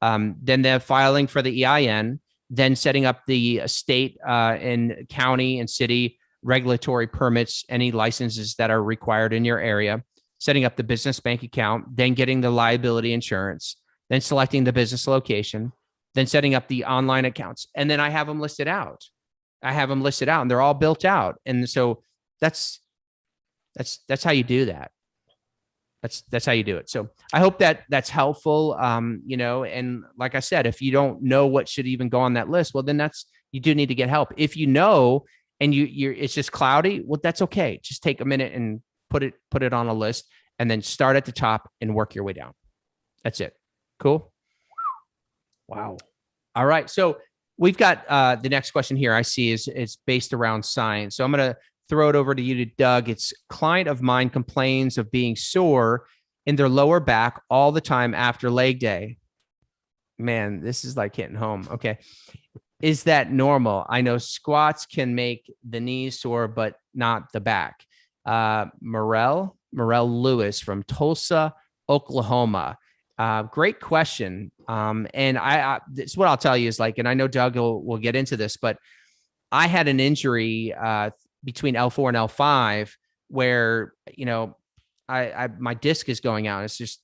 A: Then the filing for the EIN, then setting up the state and county and city regulatory permits, any licenses that are required in your area, setting up the business bank account, then getting the liability insurance, then selecting the business location, then setting up the online accounts. And then I have them listed out. And they're all built out. And so that's how you do that. That's how you do it. So I hope that that's helpful. And like I said, if you don't know what should even go on that list, well, then you do need to get help. If you know, and it's just cloudy, well, that's okay. Just take a minute and put it on a list, and then start at the top and work your way down. That's it. Cool.
B: Wow.
A: All right. So we've got the next question here I see is based around science. So I'm going to throw it over to you, to Doug. It's client of mine complains of being sore in their lower back all the time after leg day. Man, this is like hitting home. Okay. Is that normal? I know squats can make the knees sore, but not the back. Morel Lewis from Tulsa, Oklahoma. Great question. And this is what I'll tell you is like, and I know Doug will get into this, but I had an injury between L4 and L5 where, my disc is going out. It's just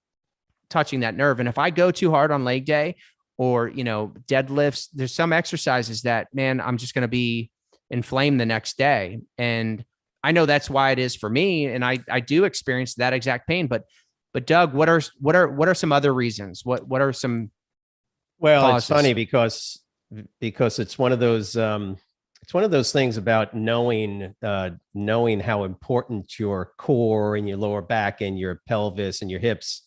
A: touching that nerve. And if I go too hard on leg day or, deadlifts, there's some exercises that, man, I'm just going to be inflamed the next day. And I know that's why it is for me. And I do experience that exact pain, but Doug, what are some other reasons? What are some causes?
B: It's funny because it's one of those things about knowing how important your core and your lower back and your pelvis and your hips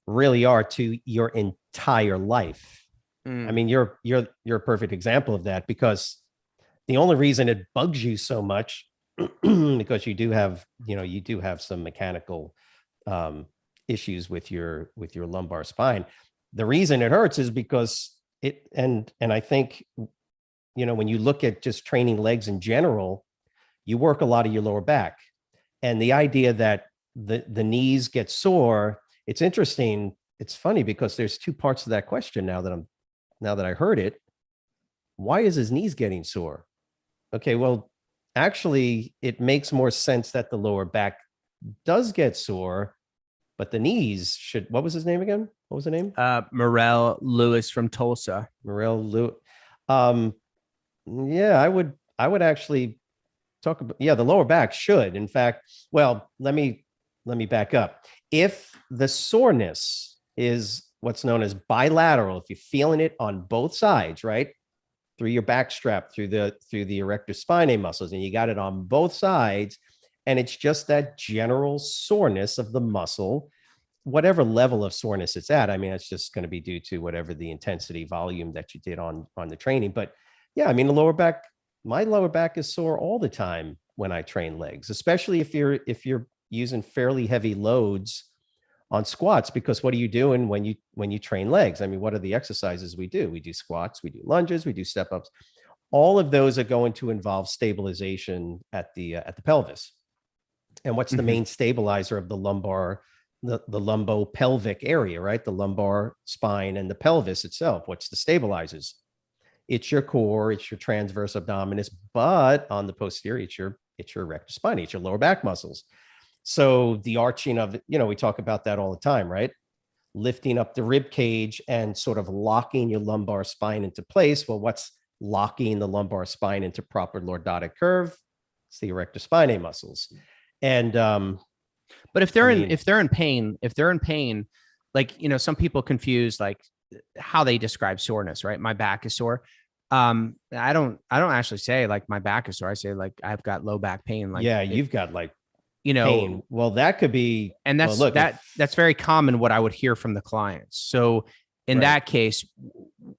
B: really are to your entire life. I mean, you're a perfect example of that, because the only reason it bugs you so much because you do have some mechanical issues with your lumbar spine. The reason it hurts is because and I think, when you look at just training legs in general, you work a lot of your lower back. And the idea that the knees get sore, it's interesting. It's funny because there's two parts of that question now that I heard it. Why is his knees getting sore? Okay, well, actually, it makes more sense that the lower back does get sore, but the knees should. What was his name again? What was the name?
A: Morel Lewis from Tulsa.
B: Morel Lewis. Yeah, I would actually talk about, the lower back should. In fact, well, let me back up. If the soreness is what's known as bilateral, if you're feeling it on both sides, right? Through your back strap, through the erector spinae muscles, and you got it on both sides, and it's just that general soreness of the muscle, whatever level of soreness it's at. I mean, it's just going to be due to whatever the intensity volume that you did on the training. But yeah, I mean, my lower back is sore all the time when I train legs, especially if you're using fairly heavy loads on squats, because what are you doing when you train legs? I mean, what are the exercises we do? We do squats, we do lunges, we do step ups. All of those are going to involve stabilization at the pelvis. And what's the main stabilizer of the lumbar, the lumbopelvic area, right? The lumbar spine and the pelvis itself. What's the stabilizers? It's your core, it's your transverse abdominis, but on the posterior, it's your erector spinae, it's your lower back muscles. So the arching of it, we talk about that all the time, right? Lifting up the rib cage and sort of locking your lumbar spine into place. Well, what's locking the lumbar spine into proper lordotic curve? It's the erector spinae muscles. And
A: but if they're in pain, like, some people confuse like how they describe soreness, right? My back is sore. I don't actually say like my back is sore. I say like I've got low back pain. Like,
B: you've got like pain. Well, that could be,
A: and that's very common what I would hear from the clients. So in that case,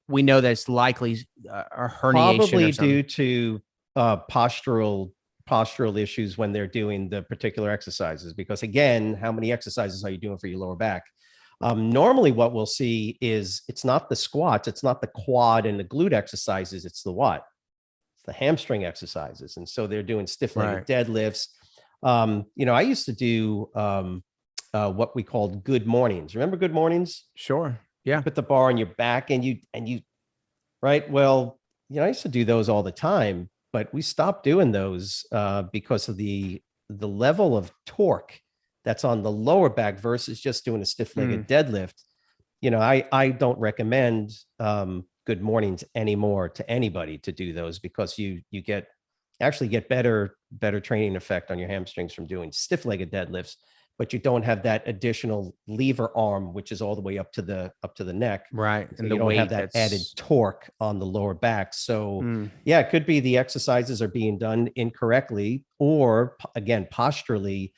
A: we know that it's likely a herniation,
B: probably due to postural issues when they're doing the particular exercises. Because again, how many exercises are you doing for your lower back? Normally what we'll see is it's not the squats, it's not the quad and the glute exercises, it's the what? It's the hamstring exercises. And so they're doing stiff-legged deadlifts. I used to do what we called good mornings. Remember good mornings?
A: Sure. Yeah.
B: Put the bar on your back and you, right? Well, I used to do those all the time, but we stopped doing those because of the level of torque that's on the lower back versus just doing a stiff-legged deadlift. I don't recommend good mornings anymore to anybody to do those, because you actually get better training effect on your hamstrings from doing stiff-legged deadlifts, but you don't have that additional lever arm, which is all the way up to the neck.
A: Right.
B: So and you don't have that added torque on the lower back. So yeah, it could be the exercises are being done incorrectly, or again, posturally,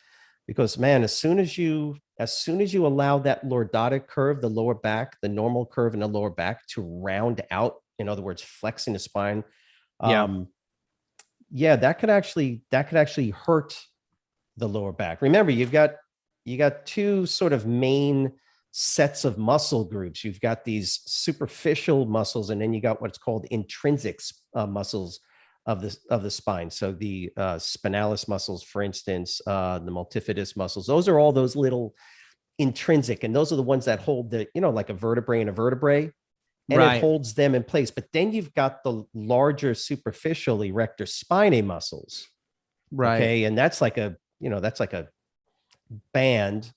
B: because man, as soon as you allow that lordotic curve, the lower back, the normal curve in the lower back to round out, in other words, flexing the spine. That could actually hurt the lower back. Remember, you got two sort of main sets of muscle groups. You've got these superficial muscles, and then you got what's called intrinsic muscles of the spine. So the spinalis muscles, for instance, the multifidus muscles, those are all those little intrinsic, and those are the ones that hold the, like a vertebrae and a vertebrae. And it holds them in place. But then you've got the larger superficial erector spinae muscles.
A: Right.
B: Okay. And that's like that's like a band.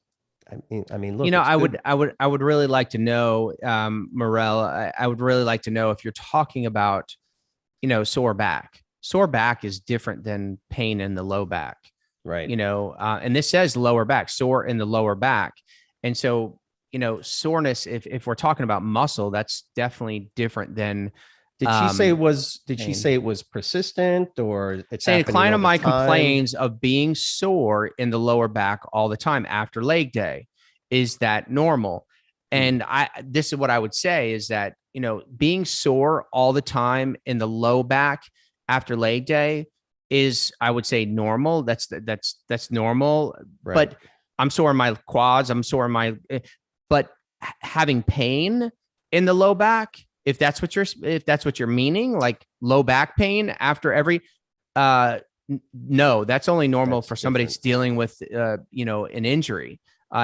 B: Look, it's
A: I
B: good.
A: would really like to know, Morel, I would really like to know if you're talking about, sore back. Sore back is different than pain in the low back,
B: Right.
A: and this says lower back, sore in the lower back. And so, soreness, if we're talking about muscle, that's definitely different than
B: Did she say
A: pain.
B: it was persistent, or it's
A: Saying a
B: happening
A: client
B: all
A: of
B: the
A: mine
B: time?
A: complains of being sore in the lower back all the time after leg day. Is that normal?
B: Hmm.
A: And this is what I would say is that, being sore all the time in the low back after leg day is, I would say, normal. That's normal.
B: Right.
A: But I'm sore in my quads. I'm sore in my, but having pain in the low back, if that's what you're meaning, like low back pain after every, uh, no, that's only normal
B: That's
A: for somebody
B: different.
A: that's dealing with, an injury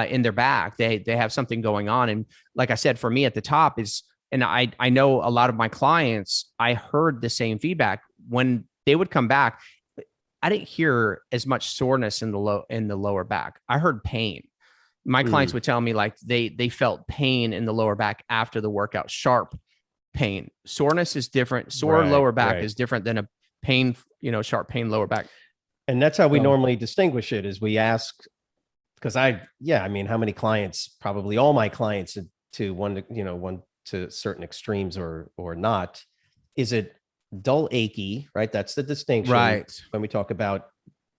A: in their back. They have something going on. And like I said, for me at the top is, and I know a lot of my clients, I heard the same feedback when they would come back. I didn't hear as much soreness in the lower back. I heard pain. My
B: Hmm.
A: clients would tell me like they felt pain in the lower back after the workout, sharp pain. Soreness is different. Sore
B: Right.
A: lower back
B: Right.
A: is different than a pain, sharp pain lower back.
B: And that's how we
A: So
B: normally distinguish it, is we ask, because how many clients, probably all my clients, to one to certain extremes or not. Is it dull, achy, right? That's the distinction
A: right.
B: when we talk about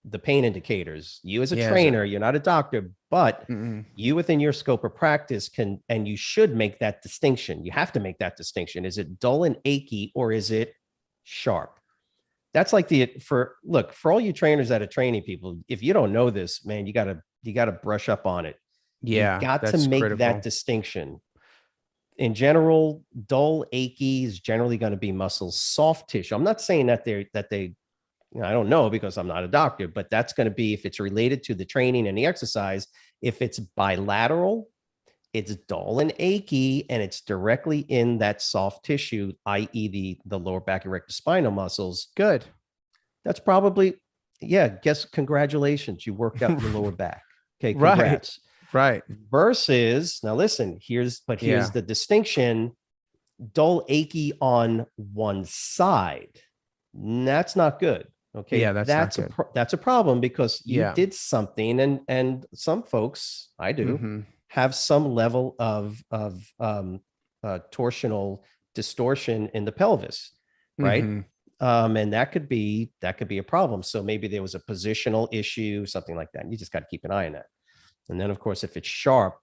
B: the pain indicators. You as a
A: Yeah. Is it?
B: trainer, you're not a doctor, but
A: Mm-mm.
B: you within your scope of practice can, and you should make that distinction. You have to make that distinction. Is it dull and achy, or is it sharp? That's like for all you trainers that are training people, if you don't know this, man, you gotta brush up on it. You
A: Yeah,
B: got to
A: that's
B: make that
A: critical.
B: distinction. In general, dull, achy is generally going to be muscle soft tissue. I'm not saying that they I don't know, because I'm not a doctor, but that's going to be, if it's related to the training and the exercise. If it's bilateral, it's dull and achy, and it's directly in that soft tissue, i.e., the lower back erector spinal muscles.
A: Good.
B: That's probably, yeah. Guess, congratulations, you worked out your lower back. Okay,
A: Right.
B: congrats.
A: Right.
B: Versus, now listen, here's
A: Yeah.
B: the distinction: dull, achy on one side. That's not good.
A: Yeah,
B: Okay,
A: that's not good.
B: that's a problem, because you
A: Yeah.
B: did something, and some folks, I do,
A: Mm-hmm.
B: have some level of torsional distortion in the pelvis, right?
A: Mm-hmm.
B: And that could be a problem. So maybe there was a positional issue, something like that. And you just got to keep an eye on that. And then, of course, if it's sharp,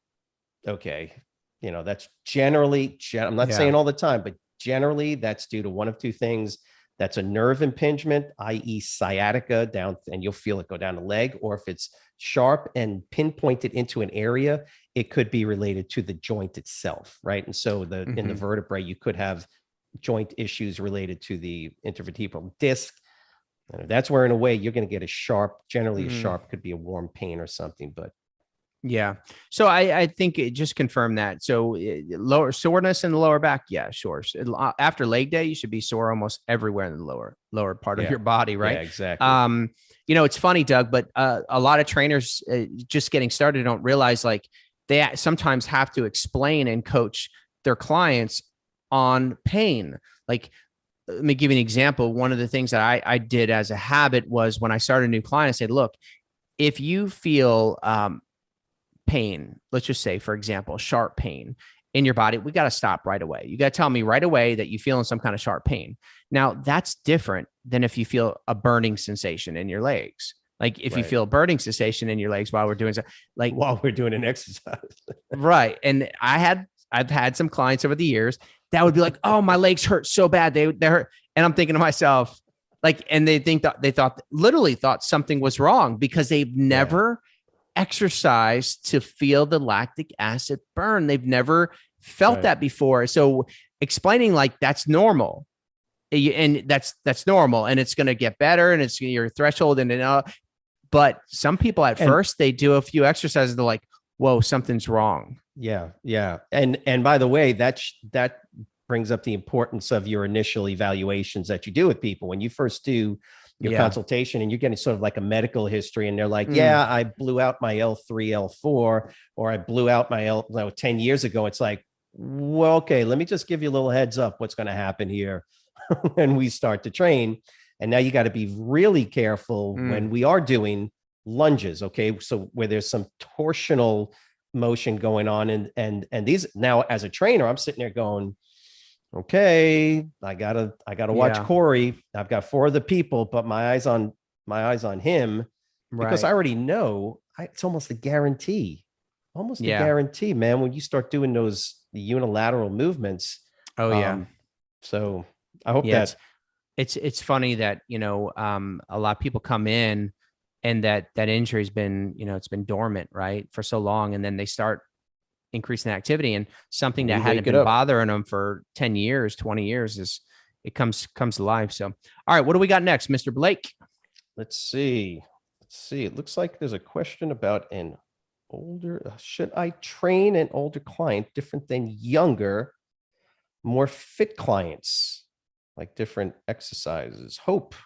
B: okay, that's generally, I'm not
A: Yeah.
B: saying all the time, but generally that's due to one of two things. That's a nerve impingement, i.e., sciatica down, and you'll feel it go down the leg. Or if it's sharp and pinpointed into an area, it could be related to the joint itself, right? And so in the
A: Mm-hmm.
B: vertebrae, you could have joint issues related to the intervertebral disc. And that's where, in a way, you're going to get generally a
A: Mm-hmm.
B: sharp, could be a warm pain or something, but
A: Yeah. So I think it just confirmed that. So lower soreness in the lower back. Yeah, sure. After leg day, you should be sore almost everywhere in the lower part of
B: yeah,
A: your body.
B: yeah,
A: Right.
B: exactly.
A: It's funny, Doug, but a lot of trainers just getting started don't realize like they sometimes have to explain and coach their clients on pain. Like, let me give you an example. One of the things that I did as a habit was when I started a new client, I said, look, if you feel pain, let's just say, for example, sharp pain in your body, we got to stop right away. You got to tell me right away that you feeling some kind of sharp pain. Now, that's different than if you feel a burning sensation in your legs. Like if you
B: Right.
A: feel a burning sensation in your legs while we're doing so, like,
B: While we're doing an exercise.
A: right. And I've had some clients over the years that would be like, oh, my legs hurt so bad. They hurt. And I'm thinking to myself, like, and literally thought something was wrong because they've
B: Yeah.
A: never exercise to feel the lactic acid burn. They've never felt
B: Right.
A: that before. So explaining like that's normal, and that's normal, and it's going to get better, and it's your threshold, but some people at
B: And
A: first they do a few exercises, they're like, whoa, something's wrong.
B: yeah, yeah. And by the way, that brings up the importance of your initial evaluations that you do with people. When you first do your
A: Yeah.
B: consultation and you're getting sort of like a medical history, and they're like,
A: Mm.
B: yeah, I blew out my L3, L4, or I blew out my 10 years ago. It's like, well, okay, let me just give you a little heads up what's going to happen here when we start to train. And now you got to be really careful when we are doing lunges. Okay. So where there's some torsional motion going on. And these, now as a trainer, I'm sitting there going, okay, I gotta watch
A: Yeah.
B: Corey. I've got 4 of the people, but my eyes on him, because
A: Right.
B: I already know it's almost a guarantee. Almost a
A: Yeah.
B: guarantee, man, when you start doing those unilateral movements.
A: Oh yeah.
B: So I hope
A: Yeah.
B: that
A: It's funny that, a lot of people come in and that injury's been, it's been dormant, right, for so long. And then they start increasing activity, and something that
B: we
A: hadn't
B: wake it
A: been
B: up.
A: bothering them for 10 years, 20 years it comes to life. So, all right, what do we got next, Mr. Blake?
B: Let's see. It looks like there's a question about an older, should I train an older client different than younger, more fit clients, like different exercises? Hope,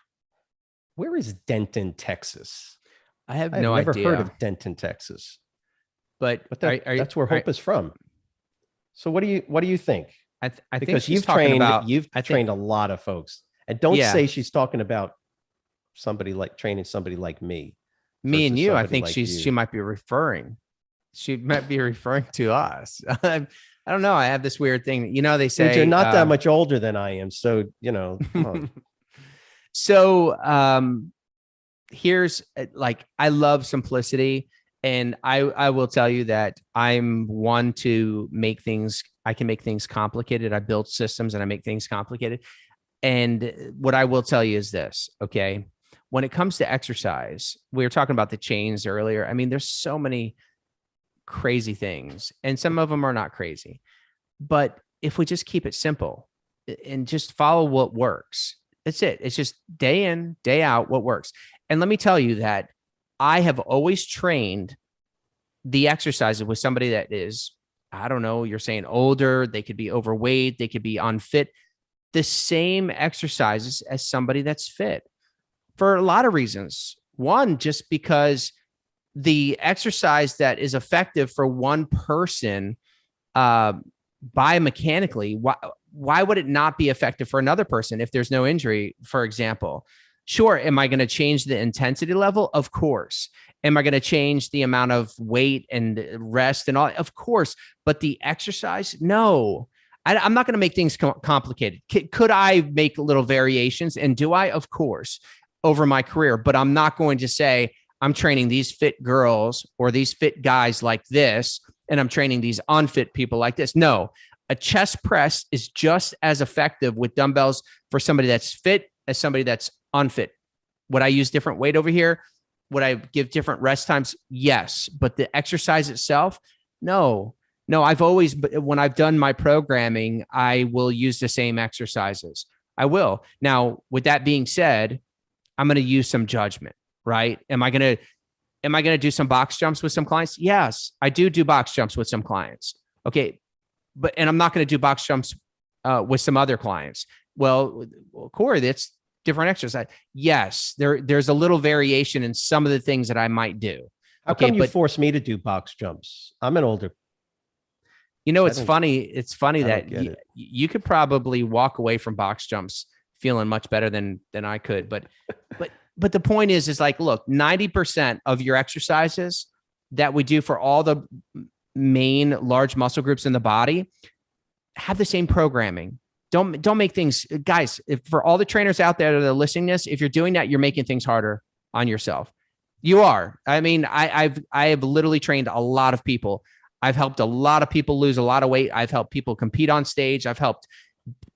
B: where is Denton, Texas?
A: I have
B: I've
A: no
B: never
A: idea.
B: heard of Denton, Texas,
A: But
B: that's where Hope is from. So what do you think?
A: I think
B: Because
A: she's talking about.
B: you've
A: I think,
B: trained a lot of folks, and don't
A: yeah,
B: say she's talking about training somebody like me
A: me and
B: versus
A: you. I
B: somebody
A: think
B: like
A: she
B: you.
A: might be referring. She might be referring to us. I don't know. I have this weird thing. They
B: Dude, you're
A: say
B: not that much older than I am, so come on.
A: So here's like, I love simplicity, and I will tell you that I'm one to make things. I can make things complicated. I build systems and I make things complicated. And what I will tell you is this, okay? When it comes to exercise, we were talking about the chains earlier. I mean, there's so many crazy things, and some of them are not crazy. But if we just keep it simple and just follow what works, that's it. It's just day in, day out, what works. And let me tell you that I have always trained the exercises with somebody that is, I don't know, you're saying older, they could be overweight, they could be unfit, the same exercises as somebody that's fit for a lot of reasons. One, just because the exercise that is effective for one person biomechanically, why would it not be effective for another person if there's no injury, for example? Sure. Am I going to change the intensity level? Of course. Am I going to change the amount of weight and rest and all? Of course. But the exercise, no. I'm not going to make things complicated. Could I make little variations? And do I? Of course, over my career. But I'm not going to say I'm training these fit girls or these fit guys like this, and I'm training these unfit people like this. No, a chest press is just as effective with dumbbells for somebody that's fit as somebody that's unfit. Would I use different weight over here? Would I give different rest times? Yes. But the exercise itself, no. No, I've always, when I've done my programming, I will use the same exercises. I will. Now, with that being said, I'm going to use some judgment, right? Am I going to do some box jumps with some clients? Yes, I do box jumps with some clients. Okay. And I'm not going to do box jumps with some other clients. Well, Corey, that's different exercise. Yes, there's a little variation in some of the things that I might do.
B: How come you force me to do box jumps? I'm an older.
A: It's funny. It's funny that you could probably walk away from box jumps feeling much better than I could. But the point is like, look, 90% of your exercises that we do for all the main large muscle groups in the body have the same programming. Don't make things, guys, for all the trainers out there that are listening to this, if you're doing that, you're making things harder on yourself. You are. I mean, I have literally trained a lot of people. I've helped a lot of people lose a lot of weight. I've helped people compete on stage. I've helped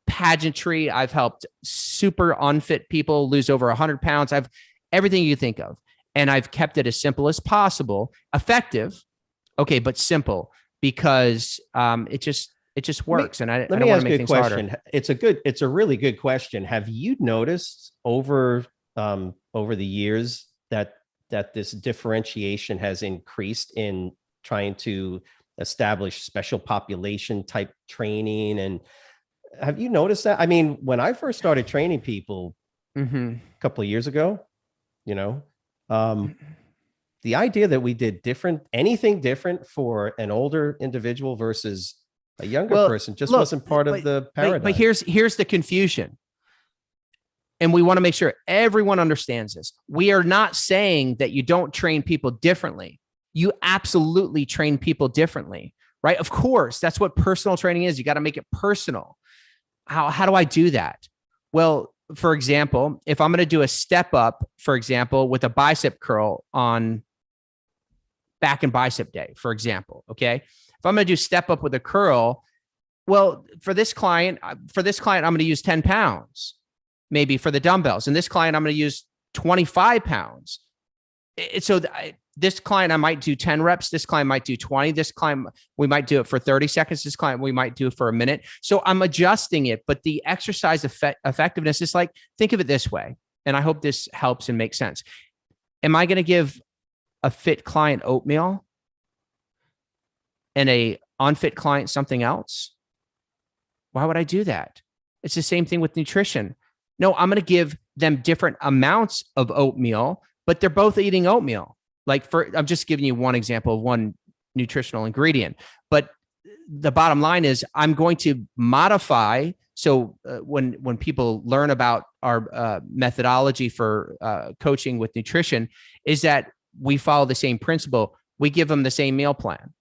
A: pageantry. I've helped super unfit people lose over 100 pounds. I've everything you think of. And I've kept it as simple as possible, effective. Okay. But simple, because it just works. And I don't want to make things harder.
B: It's a really good question. Have you noticed over the years that this differentiation has increased in trying to establish special population type training? And Have you noticed that? I mean, when I first started training people a couple of years ago, you know, um, the idea that we did anything different for an older individual versus a younger person just wasn't part of the paradigm.
A: But here's the confusion. And we want to make sure everyone understands this. We are not saying that you don't train people differently. You absolutely train people differently, right? Of course, that's what personal training is. You got to make it personal. How do I do that? Well, for example, if I'm going to do a step up, for example, with a bicep curl on back and bicep day, for example, okay? If I'm going to do step up with a curl, well, for this client, I'm going to use 10 pounds, maybe for the dumbbells. And this client, I'm going to use 25 pounds. This client, I might do 10 reps. This client might do 20. This client, we might do it for 30 seconds. This client, we might do it for a minute. So I'm adjusting it, but the exercise effectiveness is like, think of it this way. And I hope this helps and makes sense. Am I going to give a fit client oatmeal and a unfit client something else? Why would I do that? It's the same thing with nutrition. No, I'm going to give them different amounts of oatmeal, but they're both eating oatmeal. I'm just giving you one example of one nutritional ingredient, but the bottom line is I'm going to modify. So when people learn about our methodology for coaching with nutrition, is that we follow the same principle. We give them the same meal plan.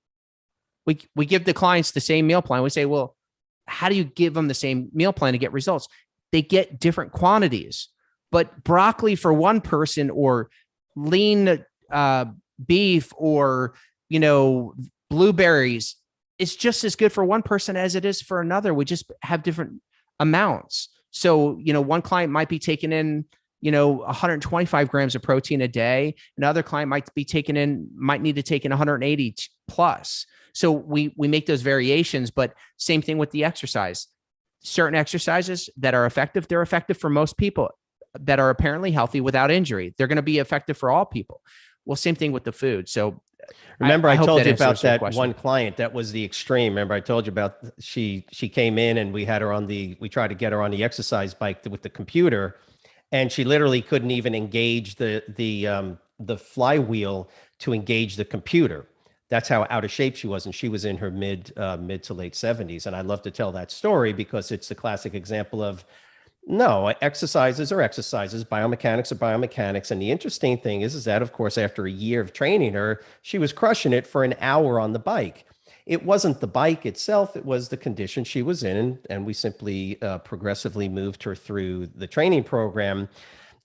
A: We give the clients the same meal plan. We say, well, how do you give them the same meal plan to get results? They get different quantities, but broccoli for one person or lean beef or, blueberries, it's just as good for one person as it is for another. We just have different amounts. So, one client might be taking in, 125 grams of protein a day. Another client might need to take in 180 plus. So we make those variations, but same thing with the exercise. Certain exercises that are effective, they're effective for most people that are apparently healthy without injury. They're going to be effective for all people. Well, same thing with the food. So
B: remember, I told you about that one client that was the extreme. Remember, I told you about she came in and we tried to get her on the exercise bike with the computer, and she literally couldn't even engage the flywheel to engage the computer. That's how out of shape she was. And she was in her mid to late 70s. And I love to tell that story because it's the classic example of, no, exercises are exercises, biomechanics are biomechanics. And the interesting thing is that, of course, after a year of training her, she was crushing it for an hour on the bike. It wasn't the bike itself, it was the condition she was in. And we simply progressively moved her through the training program.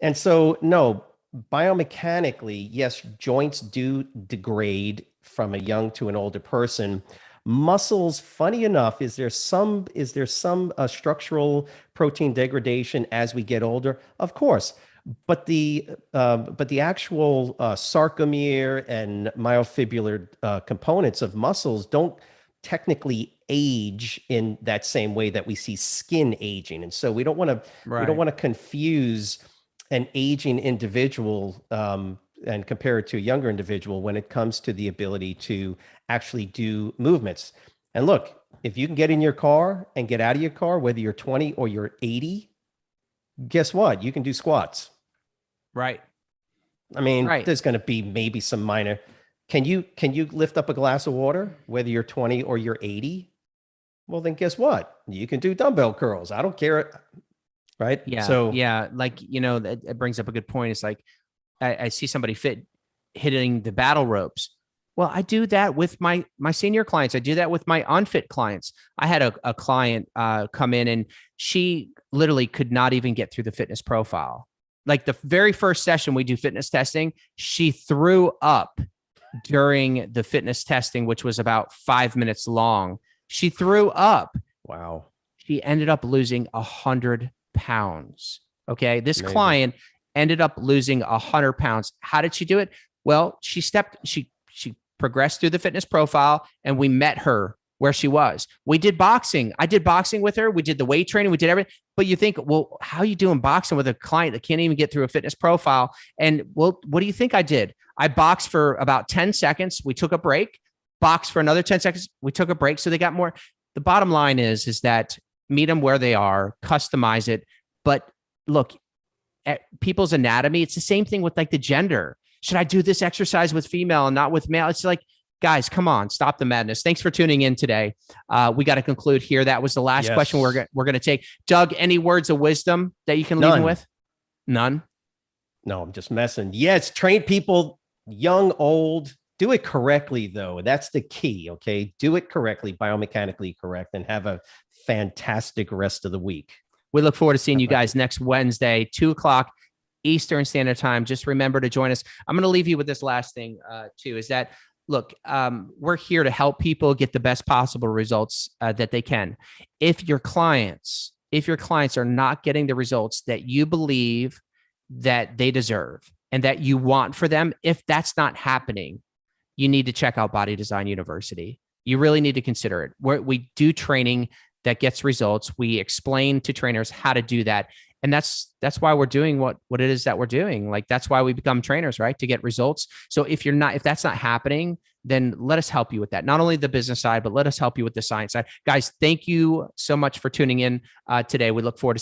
B: And so, no, biomechanically, yes, joints do degrade from a young to an older person. Muscles, funny enough, is there some structural protein degradation as we get older? Of course, but the actual sarcomere and myofibrillar components of muscles don't technically age in that same way that we see skin aging, and so we don't want to confuse an aging individual and compare it to a younger individual when it comes to the ability to actually do movements. And look, if you can get in your car and get out of your car, whether you're 20 or you're 80, guess what? You can do squats.
A: Right.
B: I mean, There's going to be maybe some minor. Can you lift up a glass of water, whether you're 20 or you're 80? Well, then guess what? You can do dumbbell curls. I don't care. Right.
A: Yeah.
B: So
A: yeah. It brings up a good point. It's like, I see somebody fit hitting the battle ropes. Well, I do that with my senior clients. I do that with my unfit clients. I had a client come in and she literally could not even get through the fitness profile. Like the very first session we do fitness testing, she threw up during the fitness testing, which was about 5 minutes long. She threw up.
B: Wow. She
A: ended up losing 100 pounds. Okay. This
B: Amazing.
A: Client ended up losing 100 pounds. How did she do it? Well, she progressed through the fitness profile and we met her where she was. We did boxing. I did boxing with her. We did the weight training. We did everything. But you think, well, how are you doing boxing with a client that can't even get through a fitness profile? And well, what do you think I did? I boxed for about 10 seconds. We took a break, boxed for another 10 seconds. We took a break. So they got more. The bottom line is that meet them where they are, customize it. But look, at people's anatomy, it's the same thing with like the gender. Should I do this exercise with female and not with male? It's like, guys, come on, stop the madness. Thanks for tuning in today. We got to conclude here. That was the last question we're going to take. Doug, any words of wisdom that you can leave with? None.
B: No, I'm just messing. Yes, train people, young, old. Do it correctly, though. That's the key. Okay, do it correctly, biomechanically correct, and have a fantastic rest of the week.
A: We look forward to seeing you guys next Wednesday, 2:00 Eastern Standard Time. Just remember to join us. I'm going to leave you with this last thing, too, is that, look, we're here to help people get the best possible results that they can. If your clients are not getting the results that you believe that they deserve and that you want for them, if that's not happening, you need to check out Body Design University. You really need to consider it. We do training that gets results. We explain to trainers how to do that. And that's why we're doing what it is that we're doing. Like, that's why we become trainers, right? To get results. So if that's not happening, then let us help you with that. Not only the business side, but let us help you with the science side. Guys, thank you so much for tuning in today. We look forward to